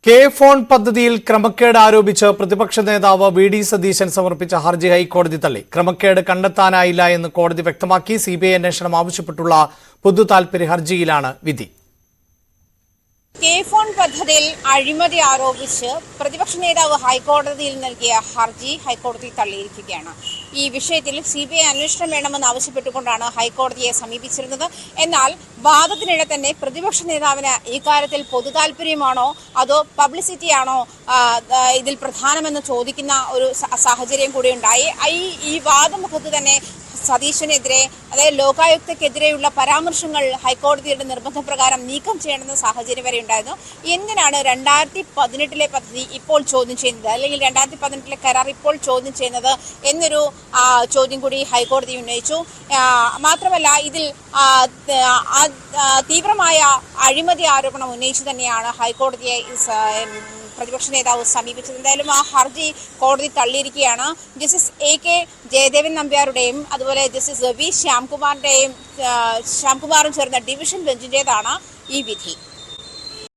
K phone പദ്ധതിയിൽ ക്രമക്കേട് ആരോപിച്ച് പ്രതിപക്ഷ നേതാവ് വി.ഡി. സതീശൻ സമർപ്പിച്ച ഹർജി ഹൈക്കോടതി തള്ളി. ക്രമക്കേട് കണ്ടെത്താനായില്ല എന്ന് കോടതി വ്യക്തമാക്കി. സിബിഐ അന്വേഷണം ആവശ്യപ്പെട്ടുള്ള പൊതുതാൽപര്യ ഹർജിയിലാണ് വിധി. കെ ഫോൺ പദ്ധതിയിൽ അഴിമതി ആരോപിച്ച് പ്രതിപക്ഷ നേതാവ് ഹൈക്കോടതിയിൽ നൽകിയ ഹർജി ഹൈക്കോടതി തള്ളിയിരിക്കുകയാണ്. ഈ വിഷയത്തിൽ സിബിഐ അന്വേഷണം വേണമെന്ന് ആവശ്യപ്പെട്ടുകൊണ്ടാണ് ഹൈക്കോടതിയെ സമീപിച്ചിരുന്നത്. എന്നാൽ വാദത്തിനിടെ തന്നെ പ്രതിപക്ഷ നേതാവിന് ഇക്കാര്യത്തിൽ പൊതുതാൽപര്യമാണോ അതോ പബ്ലിസിറ്റിയാണോ ഇതിൽ പ്രധാനമെന്ന് ചോദിക്കുന്ന ഒരു സാഹചര്യം കൂടി ഉണ്ടായി. ഈ വാദമുഖത്ത് തന്നെ സതീശനെതിരെ അതായത് ലോകായുക്തക്കെതിരെയുള്ള പരാമർശങ്ങൾ ഹൈക്കോടതിയുടെ നിർബന്ധപ്രകാരം നീക്കം ചെയ്യണമെന്ന സാഹചര്യം വരെ ഉണ്ടായിരുന്നു. എന്തിനാണ് 2018 പദ്ധതി ഇപ്പോൾ ചോദ്യം ചെയ്യുന്നത്, അല്ലെങ്കിൽ 2018 കരാർ ഇപ്പോൾ ചോദ്യം ചെയ്യുന്നത് എന്നൊരു ചോദ്യം കൂടി ഹൈക്കോടതി ഉന്നയിച്ചു. മാത്രമല്ല, ഇതിൽ തീവ്രമായ അഴിമതി ആരോപണം ഉന്നയിച്ചു തന്നെയാണ് ഹൈക്കോടതിയെ പ്രതിപക്ഷ നേതാവ് സമീപിച്ചത്. എന്തായാലും ആ ഹർജി കോടതി തള്ളിയിരിക്കുകയാണ്. Justice A.K. ജയദേവൻ നമ്പ്യാരുടെയും അതുപോലെ ജസ്റ്റിസ് V. ശ്യാംകുമാറും ചേർന്ന ഡിവിഷൻ ബെഞ്ചിൻ്റേതാണ് ഈ വിധി.